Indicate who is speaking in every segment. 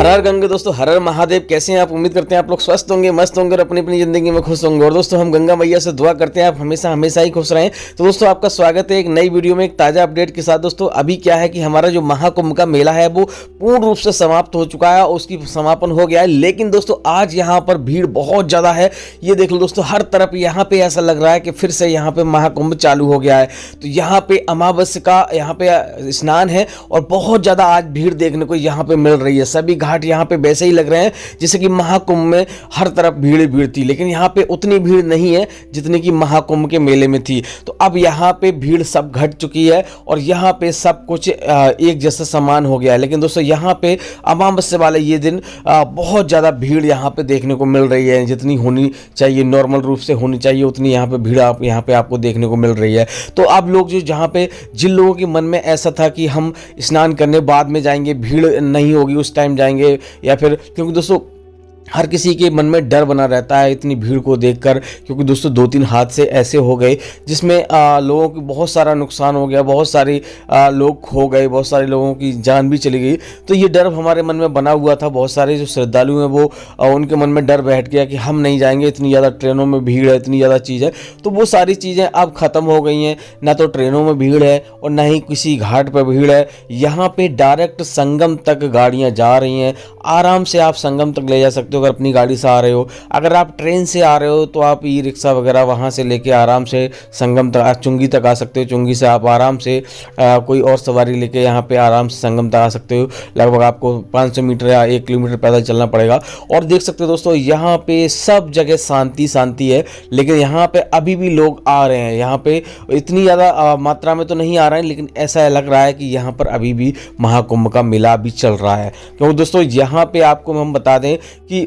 Speaker 1: हर गंगा दोस्तों, हर हर महादेव। कैसे हैं आप? उम्मीद करते हैं आप लोग स्वस्थ होंगे, मस्त होंगे और अपनी अपनी जिंदगी में खुश होंगे। और दोस्तों हम गंगा मैया से दुआ करते हैं आप हमेशा हमेशा ही खुश रहें। तो दोस्तों आपका स्वागत है एक नई वीडियो में, एक ताजा अपडेट के साथ। दोस्तों अभी क्या है कि हमारा जो महाकुंभ का मेला है वो पूर्ण रूप से समाप्त हो चुका है, उसकी समापन हो गया है। लेकिन दोस्तों आज यहाँ पर भीड़ बहुत ज्यादा है। ये देख लो दोस्तों, हर तरफ यहाँ पे ऐसा लग रहा है कि फिर से यहाँ पे महाकुंभ चालू हो गया है। तो यहाँ पे अमावस्या का यहाँ पे स्नान है और बहुत ज्यादा आज भीड़ देखने को यहाँ पे मिल रही है। सभी घाट यहाँ पे वैसे ही लग रहे हैं जैसे कि महाकुंभ में हर तरफ भीड़ भीड़ थी, लेकिन यहाँ पे उतनी भीड़ नहीं है जितनी कि महाकुंभ के मेले में थी। तो अब यहाँ पे भीड़ सब घट चुकी है और यहाँ पे सब कुछ एक जैसा समान हो गया है। लेकिन दोस्तों यहाँ पे अमावस्या वाले ये दिन बहुत ज़्यादा भीड़ यहाँ पे देखने को मिल रही है। जितनी होनी चाहिए, नॉर्मल रूप से होनी चाहिए, उतनी यहाँ पे भीड़ यहाँ पे आपको देखने को मिल रही है। तो अब लोग जो जहाँ पे जिन लोगों के मन में ऐसा था कि हम स्नान करने बाद में जाएंगे, भीड़ नहीं होगी उस टाइम जाएंगे, या फिर क्योंकि दोस्तों हर किसी के मन में डर बना रहता है इतनी भीड़ को देखकर। क्योंकि दोस्तों 2-3 हादसे ऐसे हो गए जिसमें लोगों की बहुत सारा नुकसान हो गया, बहुत सारे लोग खो गए, बहुत सारे लोगों की जान भी चली गई। तो ये डर हमारे मन में बना हुआ था। बहुत सारे जो श्रद्धालु हैं वो उनके मन में डर बैठ गया कि हम नहीं जाएंगे, इतनी ज़्यादा ट्रेनों में भीड़ है, इतनी ज़्यादा चीज़ है। तो वो सारी चीज़ें अब ख़त्म हो गई हैं। ना तो ट्रेनों में भीड़ है और ना ही किसी घाट पर भीड़ है। यहाँ पर डायरेक्ट संगम तक गाड़ियाँ जा रही हैं। आराम से आप संगम तक ले जा सकते हो अगर अपनी गाड़ी से आ रहे हो। अगर आप ट्रेन से आ रहे हो तो आप ई रिक्शा वगैरह वहाँ से लेके आराम से संगम तक, चुंगी तक आ सकते हो। चुंगी से आप आराम से कोई और सवारी लेके यहाँ पे आराम से संगम तक आ सकते हो। लगभग आपको 500 मीटर या 1 किलोमीटर पैदल चलना पड़ेगा। और देख सकते हो दोस्तों यहाँ पे सब जगह शांति शांति है। लेकिन यहाँ पे अभी भी लोग आ रहे हैं। यहाँ पे इतनी ज़्यादा मात्रा में तो नहीं आ रहे हैं, लेकिन ऐसा लग रहा है कि यहाँ पर अभी भी महाकुंभ का मेला भी चल रहा है। क्योंकि दोस्तों यहाँ पे आपको हम बता दें कि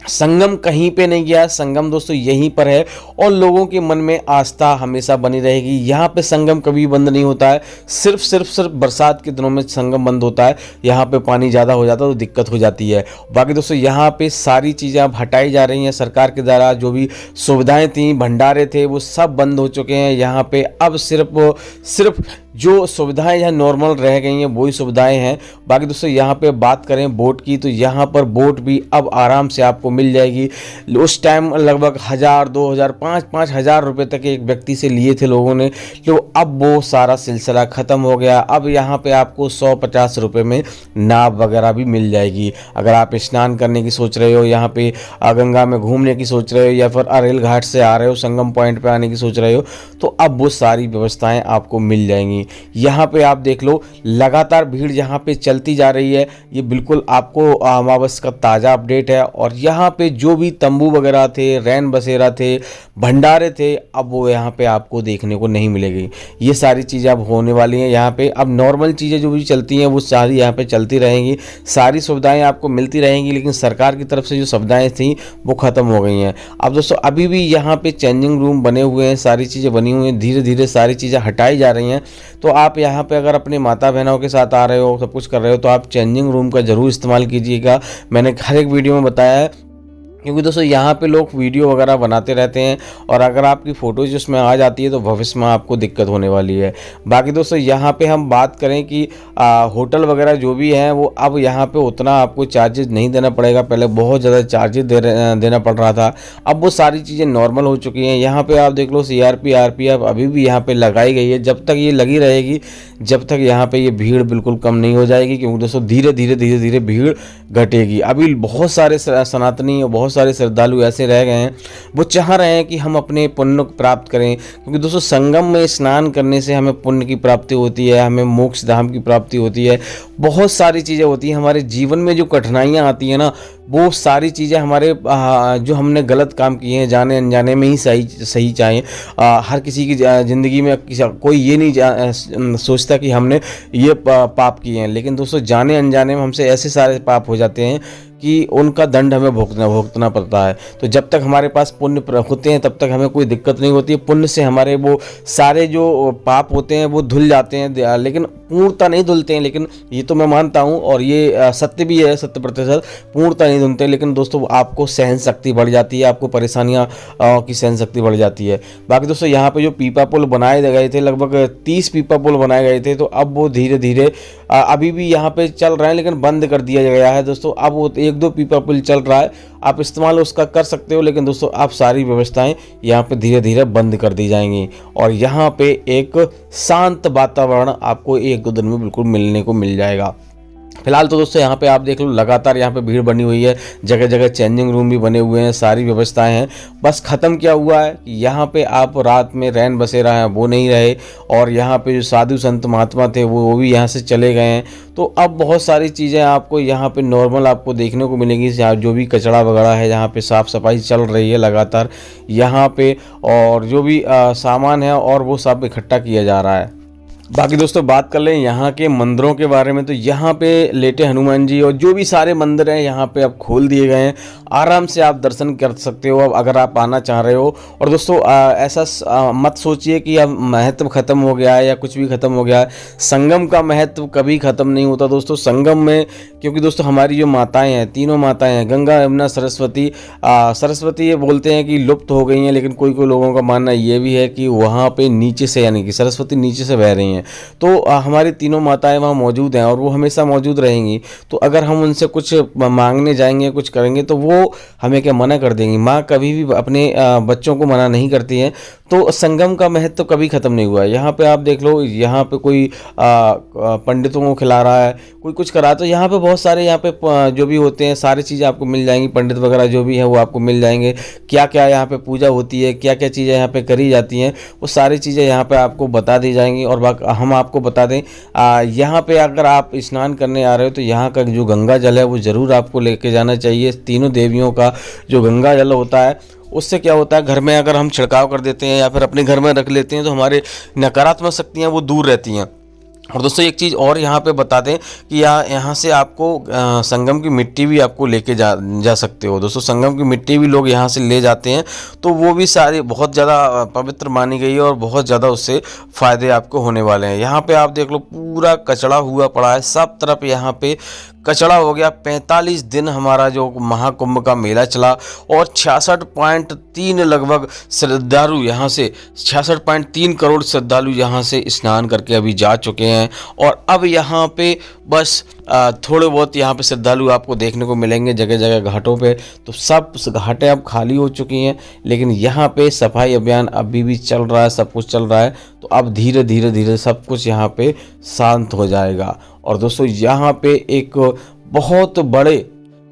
Speaker 1: संगम कहीं पे नहीं गया, संगम दोस्तों यहीं पर है और लोगों के मन में आस्था हमेशा बनी रहेगी। यहाँ पे संगम कभी बंद नहीं होता है। सिर्फ बरसात के दिनों में संगम बंद होता है। यहाँ पे पानी ज़्यादा हो जाता है तो दिक्कत हो जाती है। बाकी दोस्तों यहाँ पे सारी चीज़ें अब हटाई जा रही हैं सरकार के द्वारा। जो भी सुविधाएं थी, भंडारे थे, वो सब बंद हो चुके हैं। यहाँ पे अब सिर्फ जो सुविधाएं यहाँ नॉर्मल रह गई हैं वही सुविधाएं हैं। बाकी दोस्तों यहाँ पे बात करें बोट की, तो यहाँ पर बोट भी अब आराम से आपको मिल जाएगी। उस टाइम लगभग 1000, 2000, 5,000 रुपये तक एक व्यक्ति से लिए थे लोगों ने। तो अब वो सारा सिलसिला ख़त्म हो गया। अब यहाँ पे आपको 150 रुपये में नाव वगैरह भी मिल जाएगी। अगर आप स्नान करने की सोच रहे हो, यहाँ पे गंगा में घूमने की सोच रहे हो, या फिर अरेल घाट से आ रहे हो, संगम पॉइंट पर आने की सोच रहे हो, तो अब वो सारी व्यवस्थाएँ आपको मिल जाएंगी। यहाँ पे आप देख लो लगातार भीड़ यहाँ पे चलती जा रही है। ये बिल्कुल आपको अमावस्या का ताज़ा अपडेट है। और यहाँ पे जो भी तंबू वगैरह थे, रैन बसेरा थे, भंडारे थे, अब वो यहाँ पे आपको देखने को नहीं मिलेगी। ये सारी चीज़ें अब होने वाली हैं। यहाँ पे अब नॉर्मल चीज़ें जो भी चलती हैं वो सारी यहाँ पे चलती रहेंगी। सारी सुविधाएं आपको मिलती रहेंगी। लेकिन सरकार की तरफ से जो सुविधाएं थी वो ख़त्म हो गई हैं। अब दोस्तों अभी भी यहाँ पे चेंजिंग रूम बने हुए हैं, सारी चीज़ें बनी हुई हैं। धीरे धीरे सारी चीज़ें हटाई जा रही हैं। तो आप यहाँ पे अगर अपने माता बहनों के साथ आ रहे हो, सब कुछ कर रहे हो, तो आप चेंजिंग रूम का ज़रूर इस्तेमाल कीजिएगा। मैंने हर एक वीडियो में बताया है। क्योंकि दोस्तों यहाँ पे लोग वीडियो वगैरह बनाते रहते हैं और अगर आपकी फ़ोटोज उसमें आ जाती है तो भविष्य में आपको दिक्कत होने वाली है। बाकी दोस्तों यहाँ पे हम बात करें कि होटल वगैरह जो भी हैं वो अब यहाँ पे उतना आपको चार्जेस नहीं देना पड़ेगा। पहले बहुत ज़्यादा चार्जेस देना पड़ रहा था। अब वो सारी चीज़ें नॉर्मल हो चुकी हैं। यहाँ पर आप देख लो CRP RPF अभी भी यहाँ पर लगाई गई है। जब तक ये लगी रहेगी, जब तक यहाँ पर ये भीड़ बिल्कुल कम नहीं हो जाएगी। क्योंकि दोस्तों धीरे धीरे भीड़ घटेगी। अभी बहुत सारे सनातनी, बहुत सारे श्रद्धालु ऐसे रह गए हैं, वो चाह रहे हैं कि हम अपने पुण्य प्राप्त करें। क्योंकि दोस्तों संगम में स्नान करने से हमें पुण्य की प्राप्ति होती है, हमें मोक्ष धाम की प्राप्ति होती है, बहुत सारी चीज़ें होती हैं। हमारे जीवन में जो कठिनाइयाँ आती हैं ना, वो सारी चीज़ें हमारे जो हमने गलत काम किए हैं, जाने अनजाने में ही सही चाहें। हर किसी की ज़िंदगी में कोई ये नहीं सोचता कि हमने ये पाप किए हैं। लेकिन दोस्तों जाने अनजाने में हमसे ऐसे सारे पाप हो जाते हैं कि उनका दंड हमें भुगतना पड़ता है। तो जब तक हमारे पास पुण्य होते हैं तब तक हमें कोई दिक्कत नहीं होती है। पुण्य से हमारे वो सारे जो पाप होते हैं वो धुल जाते हैं, लेकिन पूर्णतः नहीं धुलते हैं। लेकिन ये तो मैं मानता हूँ और ये सत्य भी है, 70% पूर्णतः नहीं धुनते, लेकिन दोस्तों आपको सहन शक्ति बढ़ जाती है, आपको परेशानियाँ की सहन शक्ति बढ़ जाती है। बाकी दोस्तों यहाँ पे जो पीपा पुल बनाए गए थे, लगभग 30 पीपा पुल बनाए गए थे, तो अब वो धीरे धीरे अभी भी यहाँ पे चल रहे हैं, लेकिन बंद कर दिया गया है दोस्तों। अब वो 1-2 पीपा पुल चल रहा है, आप इस्तेमाल उसका कर सकते हो, लेकिन दोस्तों आप सारी व्यवस्थाएं यहाँ पे धीरे धीरे बंद कर दी जाएंगी और यहाँ पे एक शांत वातावरण आपको 1-2 दिन में बिल्कुल मिलने को मिल जाएगा। फिलहाल तो दोस्तों यहाँ पे आप देख लो, लगातार यहाँ पे भीड़ बनी हुई है, जगह जगह चेंजिंग रूम भी बने हुए हैं, सारी व्यवस्थाएं हैं। बस ख़त्म क्या हुआ है कि यहाँ पे आप रात में रैन बसेरा है वो नहीं रहे, और यहाँ पे जो साधु संत महात्मा थे वो भी यहाँ से चले गए हैं। तो अब बहुत सारी चीज़ें आपको यहाँ पे नॉर्मल आपको देखने को मिलेंगी। जो भी कचरा वगैरह है, यहाँ पे साफ़ सफाई चल रही है लगातार यहाँ पे, और जो भी सामान है और वो सब इकट्ठा किया जा रहा है। बाकी दोस्तों बात कर लें यहाँ के मंदिरों के बारे में, तो यहाँ पे लेटे हनुमान जी और जो भी सारे मंदिर हैं यहाँ पे अब खोल दिए गए हैं, आराम से आप दर्शन कर सकते हो अब अगर आप आना चाह रहे हो। और दोस्तों ऐसा मत सोचिए कि अब महत्व ख़त्म हो गया है या कुछ भी ख़त्म हो गया है। संगम का महत्व कभी ख़त्म नहीं होता दोस्तों संगम में, क्योंकि दोस्तों हमारी जो माताएँ हैं, तीनों माताएँ हैं, गंगा यमुना सरस्वती, सरस्वती ये बोलते हैं कि लुप्त हो गई हैं, लेकिन कोई कोई लोगों का मानना ये भी है कि वहाँ पर नीचे से, यानी कि सरस्वती नीचे से बह रही हैं। तो हमारी तीनों माताएं वहाँ मौजूद हैं और वो हमेशा मौजूद रहेंगी। तो अगर हम उनसे कुछ मांगने जाएंगे, कुछ करेंगे, तो वो हमें क्या मना कर देंगी। माँ कभी भी अपने बच्चों को मना नहीं करती हैं। तो संगम का महत्व तो कभी ख़त्म नहीं हुआ है। यहाँ पे आप देख लो, यहाँ पे कोई पंडितों को खिला रहा है, कोई कुछ करा, तो यहाँ पे बहुत सारे यहाँ पे जो भी होते हैं सारी चीज़ें आपको मिल जाएंगी। पंडित वगैरह जो भी है वो आपको मिल जाएंगे। क्या क्या यहाँ पे पूजा होती है, क्या क्या चीज़ें यहाँ पे करी जाती हैं, वो सारी चीज़ें यहाँ पे आपको बता दी जाएंगी। और हम आपको बता दें, यहाँ पे अगर आप स्नान करने आ रहे हो तो यहाँ का जो गंगा जल है वो ज़रूर आपको लेके जाना चाहिए। तीनों देवियों का जो गंगा जल होता है, उससे क्या होता है, घर में अगर हम छिड़काव कर देते हैं या फिर अपने घर में रख लेते हैं तो हमारे नकारात्मक शक्तियाँ वो दूर रहती हैं। और दोस्तों एक चीज़ और यहाँ पे बता दें कि यहाँ से आपको संगम की मिट्टी भी आपको लेके जा सकते हो दोस्तों। संगम की मिट्टी भी लोग यहाँ से ले जाते हैं, तो वो भी सारी बहुत ज़्यादा पवित्र मानी गई है और बहुत ज़्यादा उससे फ़ायदे आपको होने वाले हैं। यहाँ पे आप देख लो, पूरा कचड़ा हुआ पड़ा है, सब तरफ यहाँ पे कचड़ा हो गया। 45 दिन हमारा जो महाकुंभ का मेला चला और 66.3 लगभग श्रद्धालु यहाँ से, 66.3 करोड़ श्रद्धालु यहाँ से स्नान करके अभी जा चुके हैं। और अब यहाँ पे बस थोड़े बहुत यहाँ पे श्रद्धालु आपको देखने को मिलेंगे जगह जगह घाटों पे। तो सब घाटें अब खाली हो चुकी हैं, लेकिन यहाँ पे सफाई अभियान अभी भी चल रहा है, सब कुछ चल रहा है। तो अब धीरे धीरे धीरे सब कुछ यहाँ पे शांत हो जाएगा। और दोस्तों यहाँ पे एक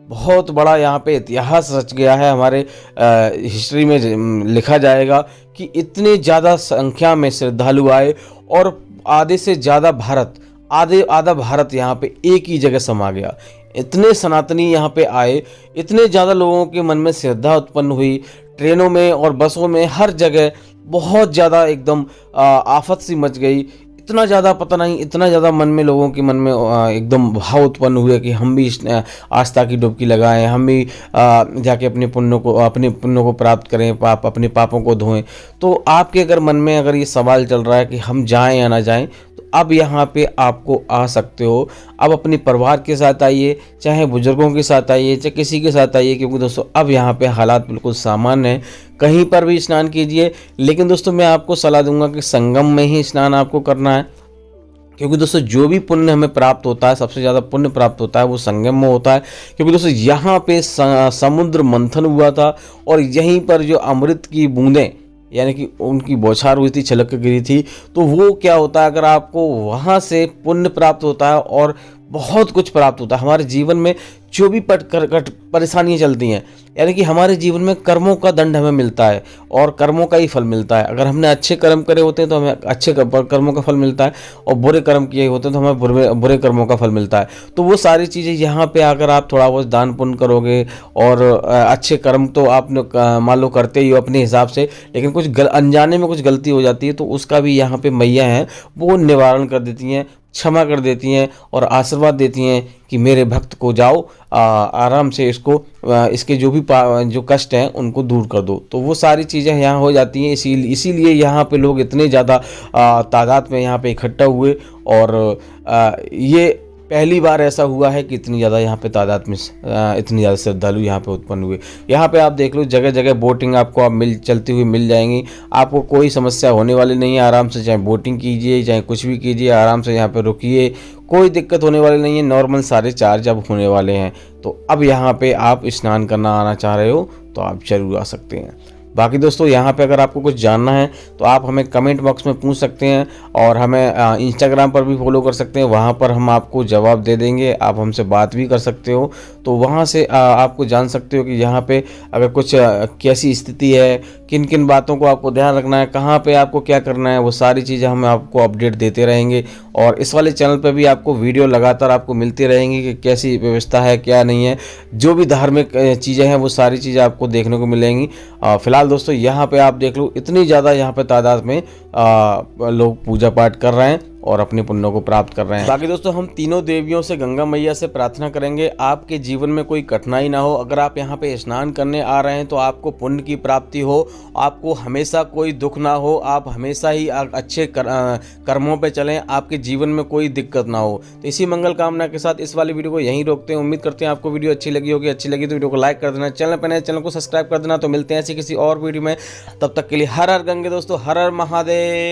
Speaker 1: बहुत बड़ा यहाँ पे इतिहास रच गया है, हमारे हिस्ट्री में लिखा जाएगा कि इतने ज़्यादा संख्या में श्रद्धालु आए और आधे से ज़्यादा आधा भारत यहाँ पे एक ही जगह समा गया। इतने सनातनी यहाँ पे आए, इतने ज़्यादा लोगों के मन में श्रद्धा उत्पन्न हुई। ट्रेनों में और बसों में हर जगह बहुत ज़्यादा एकदम आफत सी मच गई। इतना ज़्यादा पता नहीं, इतना ज़्यादा मन में, लोगों के मन में एकदम भाव उत्पन्न हुए कि हम भी आस्था की डुबकी लगाएं, हम भी जाके अपने पुण्यों को प्राप्त करें, अपने पापों को धोएं। तो आपके अगर मन में अगर ये सवाल चल रहा है कि हम जाएं या ना जाएं, तो अब यहाँ पे आपको आ सकते हो। अब अपने परिवार के साथ आइए, चाहे बुजुर्गों के साथ आइए, चाहे किसी के साथ आइए, क्योंकि दोस्तों अब यहाँ पे हालात बिल्कुल सामान्य हैं। कहीं पर भी स्नान कीजिए, लेकिन दोस्तों मैं आपको सलाह दूंगा कि संगम में ही स्नान आपको करना है, क्योंकि दोस्तों जो भी पुण्य हमें प्राप्त होता है, सबसे ज़्यादा पुण्य प्राप्त होता है वो संगम में होता है। क्योंकि दोस्तों यहाँ पे समुद्र मंथन हुआ था और यहीं पर जो अमृत की बूंदें, यानी कि उनकी बौछार हुई थी, छलक के गिरी थी। तो वो क्या होता है, अगर आपको वहाँ से पुण्य प्राप्त होता है और बहुत कुछ प्राप्त होता है। हमारे जीवन में जो भी परेशानियाँ चलती हैं, यानी कि हमारे जीवन में कर्मों का दंड हमें मिलता है और कर्मों का ही फल मिलता है। अगर हमने अच्छे कर्म करे होते हैं तो हमें अच्छे कर्मों का फल मिलता है, और बुरे कर्म किए होते हैं तो हमें बुरे कर्मों का फल मिलता है। तो वो सारी चीज़ें यहाँ पे अगर आप थोड़ा बहुत दान पुण्य करोगे और अच्छे कर्म तो आप मान लो करते ही हो अपने हिसाब से, लेकिन कुछ अनजाने में कुछ गलती हो जाती है, तो उसका भी यहाँ पे मैया हैं वो निवारण कर देती हैं, क्षमा कर देती हैं और आशीर्वाद देती हैं कि मेरे भक्त को जाओ आराम से इसके जो भी जो कष्ट हैं उनको दूर कर दो। तो वो सारी चीज़ें यहाँ हो जाती हैं। इसीलिए यहाँ पे लोग इतने ज़्यादा तादाद में यहाँ पे इकट्ठा हुए। और ये पहली बार ऐसा हुआ है कि इतनी ज़्यादा यहाँ पे तादाद में इतनी ज़्यादा श्रद्धालु यहाँ पे उत्पन्न हुए। यहाँ पे आप देख लो जगह जगह बोटिंग आपको आप चलती हुई मिल जाएंगी। आपको कोई समस्या होने वाली नहीं है। आराम से चाहे बोटिंग कीजिए चाहे कुछ भी कीजिए, आराम से यहाँ पे रुकिए, कोई दिक्कत होने वाली नहीं है। नॉर्मल सारे चार्ज अब होने वाले हैं। तो अब यहाँ पे आप स्नान करना आना चाह रहे हो तो आप जरूर आ सकते हैं। बाकी दोस्तों यहाँ पे अगर आपको कुछ जानना है तो आप हमें कमेंट बॉक्स में पूछ सकते हैं और हमें इंस्टाग्राम पर भी फॉलो कर सकते हैं। वहाँ पर हम आपको जवाब दे देंगे। आप हमसे बात भी कर सकते हो, तो वहाँ से आपको जान सकते हो कि यहाँ पे अगर कुछ कैसी स्थिति है, किन किन बातों को आपको ध्यान रखना है, कहाँ पे आपको क्या करना है, वो सारी चीज़ें हम आपको अपडेट देते रहेंगे। और इस वाले चैनल पर भी आपको वीडियो लगातार आपको मिलती रहेंगी कि कैसी व्यवस्था है क्या नहीं है। जो भी धार्मिक चीज़ें हैं वो सारी चीज़ें आपको देखने को मिलेंगी। फिलहाल दोस्तों यहाँ पे आप देख लो इतनी ज़्यादा यहाँ पे तादाद में लोग पूजा पाठ कर रहे हैं और अपने पुण्यों को प्राप्त कर रहे हैं। बाकी दोस्तों हम तीनों देवियों से, गंगा मैया से प्रार्थना करेंगे आपके जीवन में कोई कठिनाई ना हो। अगर आप यहाँ पे स्नान करने आ रहे हैं तो आपको पुण्य की प्राप्ति हो, आपको हमेशा कोई दुख ना हो, आप हमेशा ही अच्छे कर्मों पे चलें, आपके जीवन में कोई दिक्कत ना हो। तो इसी मंगल कामना के साथ इस वाली वीडियो को यहीं रोकते हैं। उम्मीद करते हैं आपको वीडियो अच्छी लगी होगी। अच्छी लगी तो वीडियो को लाइक कर देना, चैनल पर नए चैनल को सब्सक्राइब कर देना। तो मिलते हैं ऐसी किसी और वीडियो में, तब तक के लिए हर हर गंगे दोस्तों, हर हर महादेव।